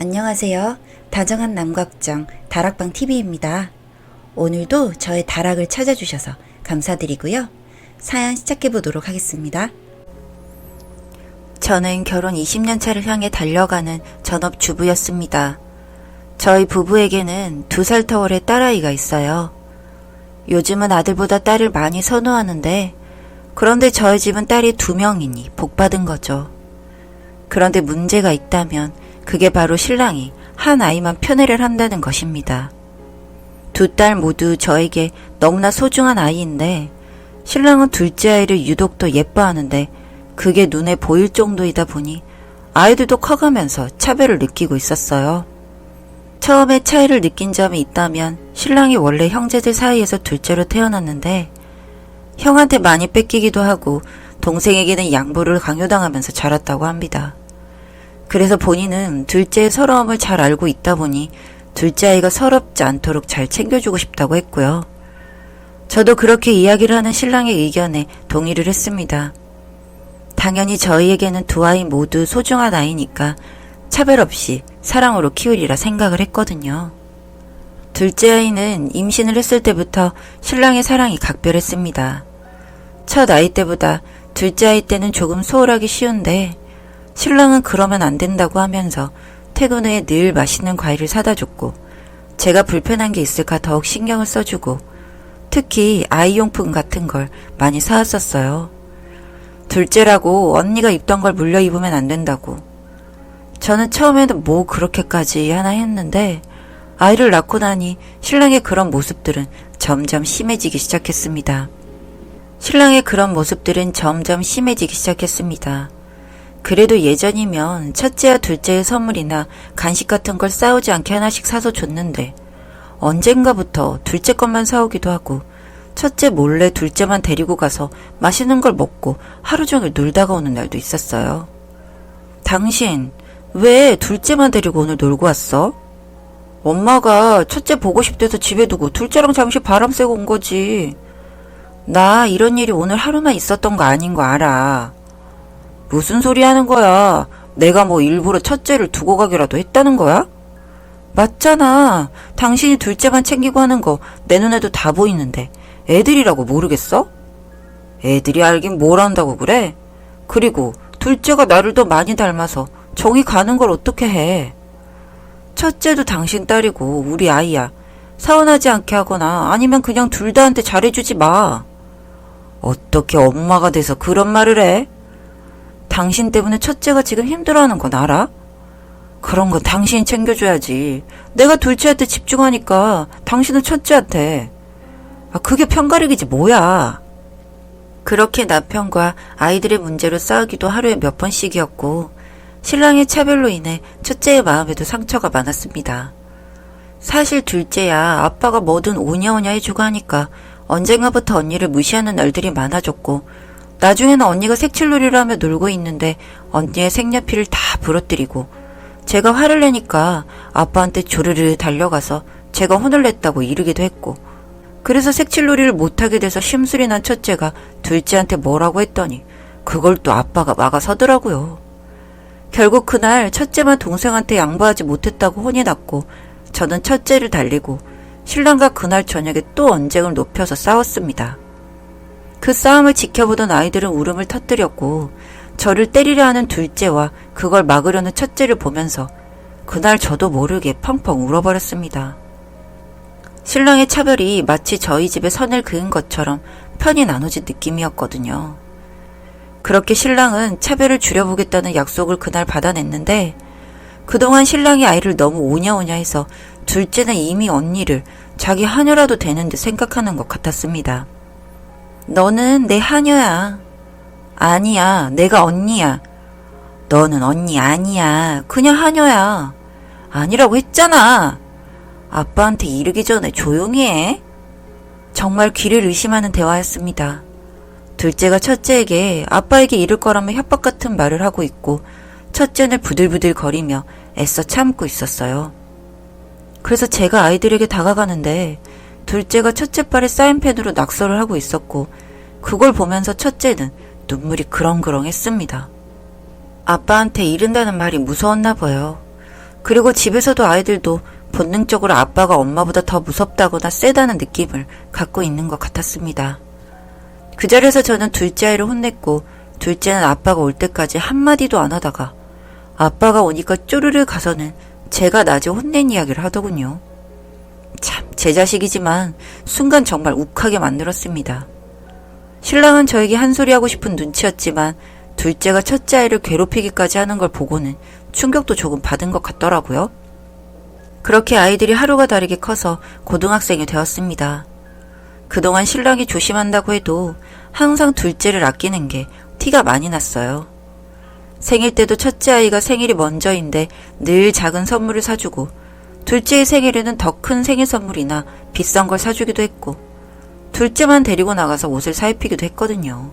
안녕하세요. 다정한 남걱정 다락방TV입니다. 오늘도 저의 다락을 찾아주셔서 감사드리고요. 사연 시작해보도록 하겠습니다. 저는 결혼 20년 차를 향해 달려가는 전업주부였습니다. 저희 부부에게는 2살 터울의 딸아이가 있어요. 요즘은 아들보다 딸을 많이 선호하는데 그런데 저희 집은 딸이 2명이니 복받은 거죠. 그런데 문제가 있다면 그게 바로 신랑이 한 아이만 편애를 한다는 것입니다. 2딸 모두 저에게 너무나 소중한 아이인데 신랑은 둘째 아이를 유독 더 예뻐하는데 그게 눈에 보일 정도이다 보니 아이들도 커가면서 차별을 느끼고 있었어요. 처음에 차이를 느낀 점이 있다면 신랑이 원래 형제들 사이에서 둘째로 태어났는데 형한테 많이 뺏기기도 하고 동생에게는 양보를 강요당하면서 자랐다고 합니다. 그래서 본인은 둘째의 서러움을 잘 알고 있다 보니 둘째 아이가 서럽지 않도록 잘 챙겨주고 싶다고 했고요. 저도 그렇게 이야기를 하는 신랑의 의견에 동의를 했습니다. 당연히 저희에게는 2아이 모두 소중한 아이니까 차별 없이 사랑으로 키우리라 생각을 했거든요. 둘째 아이는 임신을 했을 때부터 신랑의 사랑이 각별했습니다. 첫 아이 때보다 둘째 아이 때는 조금 소홀하기 쉬운데 신랑은 그러면 안 된다고 하면서 퇴근 후에 늘 맛있는 과일을 사다 줬고 제가 불편한 게 있을까 더욱 신경을 써주고 특히 아이용품 같은 걸 많이 사왔었어요. 둘째라고 언니가 입던 걸 물려 입으면 안 된다고. 저는 처음에는 뭐 그렇게까지 하나 했는데 아이를 낳고 나니 신랑의 그런 모습들은 점점 심해지기 시작했습니다. 그래도 예전이면 첫째와 둘째의 선물이나 간식 같은 걸 싸우지 않게 하나씩 사서 줬는데 언젠가부터 둘째 것만 사오기도 하고 첫째 몰래 둘째만 데리고 가서 맛있는 걸 먹고 하루 종일 놀다가 오는 날도 있었어요. 당신 왜 둘째만 데리고 오늘 놀고 왔어? 엄마가 첫째 보고 싶대서 집에 두고 둘째랑 잠시 바람 쐬고 온 거지. 나 이런 일이 오늘 하루만 있었던 거 아닌 거 알아. 무슨 소리 하는 거야? 내가 뭐 일부러 첫째를 두고 가기라도 했다는 거야? 맞잖아. 당신이 둘째만 챙기고 하는 거 내 눈에도 다 보이는데 애들이라고 모르겠어? 애들이 알긴 뭘 안다고 그래? 그리고 둘째가 나를 더 많이 닮아서 정이 가는 걸 어떻게 해? 첫째도 당신 딸이고 우리 아이야. 서운하지 않게 하거나 아니면 그냥 둘 다한테 잘해주지 마. 어떻게 엄마가 돼서 그런 말을 해? 당신 때문에 첫째가 지금 힘들어하는 건 알아? 그런 건 당신이 챙겨줘야지. 내가 둘째한테 집중하니까 당신은 첫째한테. 그게 편가르기지 뭐야. 그렇게 남편과 아이들의 문제로 싸우기도 하루에 몇 번씩이었고 신랑의 차별로 인해 첫째의 마음에도 상처가 많았습니다. 사실 둘째야 아빠가 뭐든 오냐오냐 해주고 하니까 언젠가부터 언니를 무시하는 날들이 많아졌고 나중에는 언니가 색칠놀이를 하며 놀고 있는데 언니의 색연필을 다 부러뜨리고 제가 화를 내니까 아빠한테 조르르 달려가서 제가 혼을 냈다고 이르기도 했고 그래서 색칠놀이를 못하게 돼서 심술이 난 첫째가 둘째한테 뭐라고 했더니 그걸 또 아빠가 막아서더라고요. 결국 그날 첫째만 동생한테 양보하지 못했다고 혼이 났고 저는 첫째를 달리고 신랑과 그날 저녁에 또 언쟁을 높여서 싸웠습니다. 그 싸움을 지켜보던 아이들은 울음을 터뜨렸고 저를 때리려 하는 둘째와 그걸 막으려는 첫째를 보면서 그날 저도 모르게 펑펑 울어버렸습니다. 신랑의 차별이 마치 저희 집에 선을 그은 것처럼 편이 나눠진 느낌이었거든요. 그렇게 신랑은 차별을 줄여보겠다는 약속을 그날 받아냈는데 그동안 신랑이 아이를 너무 오냐오냐 해서 둘째는 이미 언니를 자기 하녀라도 되는데 생각하는 것 같았습니다. 너는 내 하녀야. 아니야, 내가 언니야. 너는 언니 아니야. 그냥 하녀야. 아니라고 했잖아. 아빠한테 이르기 전에 조용히 해. 정말 귀를 의심하는 대화였습니다. 둘째가 첫째에게 아빠에게 이를 거라며 협박 같은 말을 하고 있고 첫째는 부들부들 거리며 애써 참고 있었어요. 그래서 제가 아이들에게 다가가는데 둘째가 첫째 발에 사인펜으로 낙서를 하고 있었고 그걸 보면서 첫째는 눈물이 그렁그렁 했습니다. 아빠한테 이른다는 말이 무서웠나 봐요. 그리고 집에서도 아이들도 본능적으로 아빠가 엄마보다 더 무섭다거나 세다는 느낌을 갖고 있는 것 같았습니다. 그 자리에서 저는 둘째 아이를 혼냈고 둘째는 아빠가 올 때까지 한마디도 안 하다가 아빠가 오니까 쪼르르 가서는 제가 낮에 혼낸 이야기를 하더군요. 참, 제 자식이지만 순간 정말 욱하게 만들었습니다. 신랑은 저에게 한 소리 하고 싶은 눈치였지만 둘째가 첫째 아이를 괴롭히기까지 하는 걸 보고는 충격도 조금 받은 것 같더라고요. 그렇게 아이들이 하루가 다르게 커서 고등학생이 되었습니다. 그동안 신랑이 조심한다고 해도 항상 둘째를 아끼는 게 티가 많이 났어요. 생일 때도 첫째 아이가 생일이 먼저인데 늘 작은 선물을 사주고 둘째의 생일에는 더 큰 생일 선물이나 비싼 걸 사주기도 했고 둘째만 데리고 나가서 옷을 사입히기도 했거든요.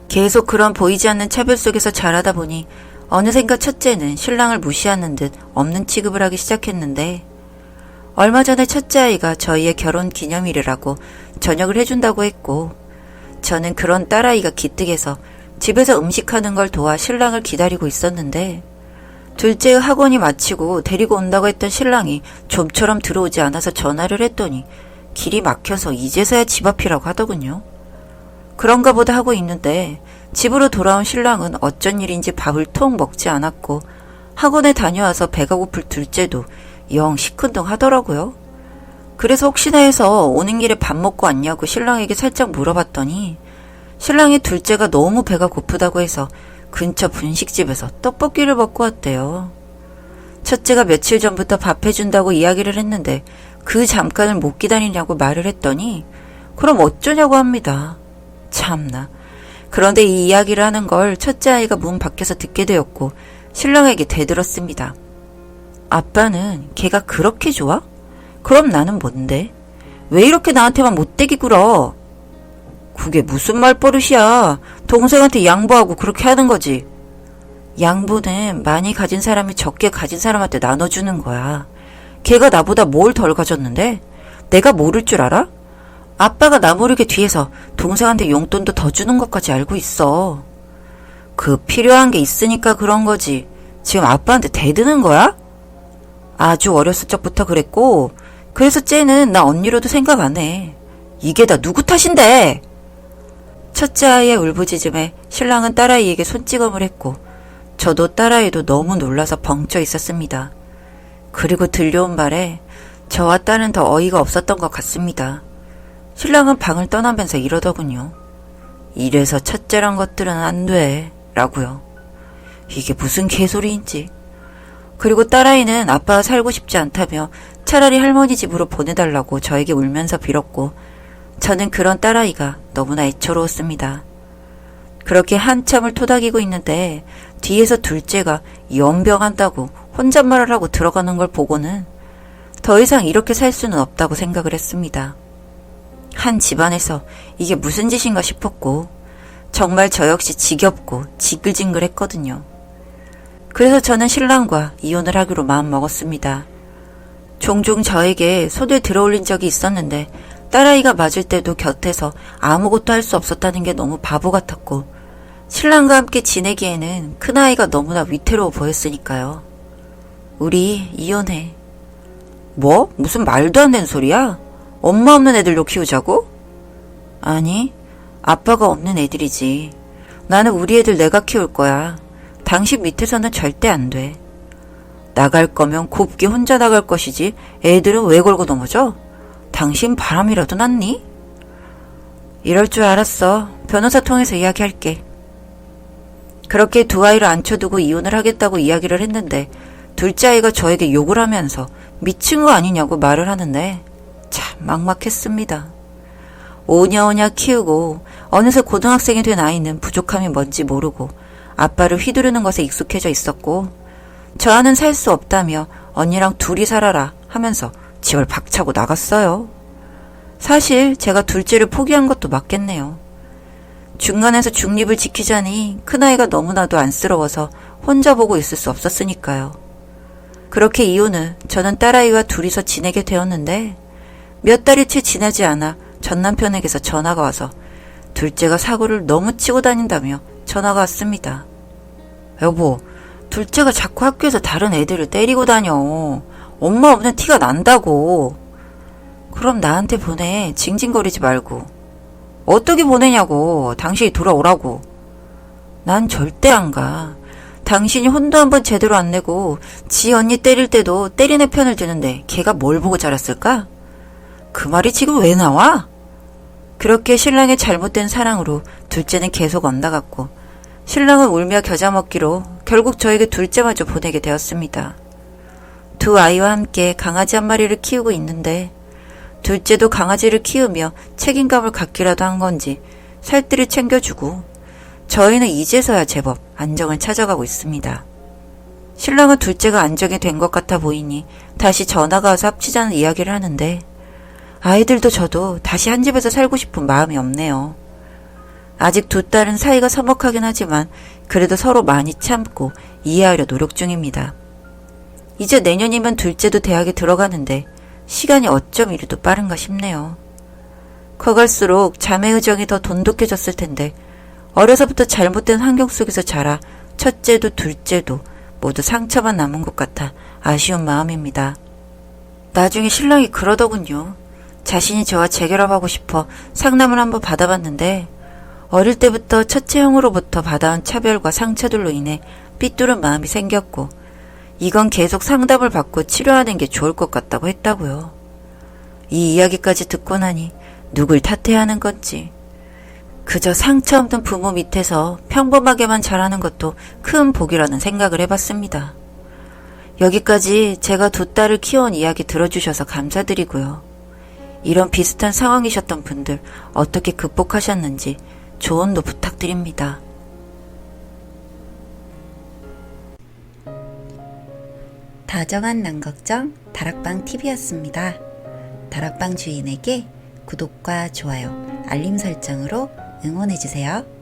계속 그런 보이지 않는 차별 속에서 자라다 보니 어느샌가 첫째는 신랑을 무시하는 듯 없는 취급을 하기 시작했는데 얼마 전에 첫째 아이가 저희의 결혼 기념일이라고 저녁을 해준다고 했고 저는 그런 딸아이가 기특해서 집에서 음식하는 걸 도와 신랑을 기다리고 있었는데 둘째의 학원이 마치고 데리고 온다고 했던 신랑이 좀처럼 들어오지 않아서 전화를 했더니 길이 막혀서 이제서야 집 앞이라고 하더군요. 그런가 보다 하고 있는데 집으로 돌아온 신랑은 어쩐 일인지 밥을 통 먹지 않았고 학원에 다녀와서 배가 고플 둘째도 영 시큰둥 하더라고요. 그래서 혹시나 해서 오는 길에 밥 먹고 왔냐고 신랑에게 살짝 물어봤더니 신랑이 둘째가 너무 배가 고프다고 해서 근처 분식집에서 떡볶이를 먹고 왔대요. 첫째가 며칠 전부터 밥 해준다고 이야기를 했는데 그 잠깐을 못 기다리냐고 말을 했더니 그럼 어쩌냐고 합니다. 참나. 그런데 이 이야기를 하는 걸 첫째 아이가 문 밖에서 듣게 되었고 신랑에게 대들었습니다. 아빠는 걔가 그렇게 좋아? 그럼 나는 뭔데? 왜 이렇게 나한테만 못되게 굴어? 그게 무슨 말버릇이야. 동생한테 양보하고 그렇게 하는 거지. 양보는 많이 가진 사람이 적게 가진 사람한테 나눠주는 거야. 걔가 나보다 뭘 덜 가졌는데? 내가 모를 줄 알아? 아빠가 나 모르게 뒤에서 동생한테 용돈도 더 주는 것까지 알고 있어. 그 필요한 게 있으니까 그런 거지. 지금 아빠한테 대드는 거야? 아주 어렸을 적부터 그랬고 그래서 쟤는 나 언니로도 생각 안 해. 이게 다 누구 탓인데? 첫째 아이의 울부짖음에 신랑은 딸아이에게 손찌검을 했고 저도 딸아이도 너무 놀라서 벙쪄 있었습니다. 그리고 들려온 말에 저와 딸은 더 어이가 없었던 것 같습니다. 신랑은 방을 떠나면서 이러더군요. 이래서 첫째란 것들은 안 돼. 라고요. 이게 무슨 개소리인지. 그리고 딸아이는 아빠가 살고 싶지 않다며 차라리 할머니 집으로 보내달라고 저에게 울면서 빌었고 저는 그런 딸아이가 너무나 애처로웠습니다. 그렇게 한참을 토닥이고 있는데 뒤에서 둘째가 연병한다고 혼잣말을 하고 들어가는 걸 보고는 더 이상 이렇게 살 수는 없다고 생각을 했습니다. 한 집안에서 이게 무슨 짓인가 싶었고 정말 저 역시 지겹고 지글지글했거든요. 그래서 저는 신랑과 이혼을 하기로 마음먹었습니다. 종종 저에게 손을 들어올린 적이 있었는데 딸아이가 맞을 때도 곁에서 아무것도 할 수 없었다는 게 너무 바보 같았고 신랑과 함께 지내기에는 큰아이가 너무나 위태로워 보였으니까요. 우리 이혼해. 뭐? 무슨 말도 안 되는 소리야? 엄마 없는 애들로 키우자고? 아니, 아빠가 없는 애들이지. 나는 우리 애들 내가 키울 거야. 당신 밑에서는 절대 안 돼. 나갈 거면 곱게 혼자 나갈 것이지 애들은 왜 걸고 넘어져? 당신 바람이라도 났니? 이럴 줄 알았어. 변호사 통해서 이야기할게. 그렇게 두 아이를 앉혀두고 이혼을 하겠다고 이야기를 했는데 둘째 아이가 저에게 욕을 하면서 미친 거 아니냐고 말을 하는데 참 막막했습니다. 오냐오냐 키우고 어느새 고등학생이 된 아이는 부족함이 뭔지 모르고 아빠를 휘두르는 것에 익숙해져 있었고 저와는 살 수 없다며 언니랑 둘이 살아라 하면서 집을 박차고 나갔어요. 사실 제가 둘째를 포기한 것도 맞겠네요. 중간에서 중립을 지키자니 큰아이가 너무나도 안쓰러워서 혼자 보고 있을 수 없었으니까요. 그렇게 이혼 후 저는 딸아이와 둘이서 지내게 되었는데 몇 달이 채 지나지 않아 전 남편에게서 전화가 와서 둘째가 사고를 너무 치고 다닌다며 전화가 왔습니다. 여보, 둘째가 자꾸 학교에서 다른 애들을 때리고 다녀. 엄마 없는 티가 난다고. 그럼 나한테 보내. 징징거리지 말고. 어떻게 보내냐고. 당신이 돌아오라고. 난 절대 안 가. 당신이 혼도 한번 제대로 안 내고 지 언니 때릴 때도 때리는 편을 드는데 걔가 뭘 보고 자랐을까? 그 말이 지금 왜 나와? 그렇게 신랑의 잘못된 사랑으로 둘째는 계속 엇나갔고 신랑은 울며 겨자 먹기로 결국 저에게 둘째마저 보내게 되었습니다. 두 아이와 함께 강아지 한 마리를 키우고 있는데 둘째도 강아지를 키우며 책임감을 갖기라도 한 건지 살뜰히 챙겨주고 저희는 이제서야 제법 안정을 찾아가고 있습니다. 신랑은 둘째가 안정이 된 것 같아 보이니 다시 전화가 와서 합치자는 이야기를 하는데 아이들도 저도 다시 한 집에서 살고 싶은 마음이 없네요. 아직 두 딸은 사이가 서먹하긴 하지만 그래도 서로 많이 참고 이해하려 노력 중입니다. 이제 내년이면 둘째도 대학에 들어가는데 시간이 어쩜 이리도 빠른가 싶네요. 커갈수록 자매 의정이 더 돈독해졌을 텐데 어려서부터 잘못된 환경 속에서 자라 첫째도 둘째도 모두 상처만 남은 것 같아 아쉬운 마음입니다. 나중에 신랑이 그러더군요. 자신이 저와 재결합하고 싶어 상담을 한번 받아봤는데 어릴 때부터 첫째 형으로부터 받아온 차별과 상처들로 인해 삐뚤은 마음이 생겼고 이건 계속 상담을 받고 치료하는 게 좋을 것 같다고 했다고요. 이 이야기까지 듣고 나니 누굴 탓해야 하는 건지 그저 상처 없는 부모 밑에서 평범하게만 자라는 것도 큰 복이라는 생각을 해봤습니다. 여기까지 제가 두 딸을 키워온 이야기 들어주셔서 감사드리고요. 이런 비슷한 상황이셨던 분들 어떻게 극복하셨는지 조언도 부탁드립니다. 다정한 남걱정 다락방 TV였습니다. 다락방 주인에게 구독과 좋아요, 알림 설정으로 응원해주세요.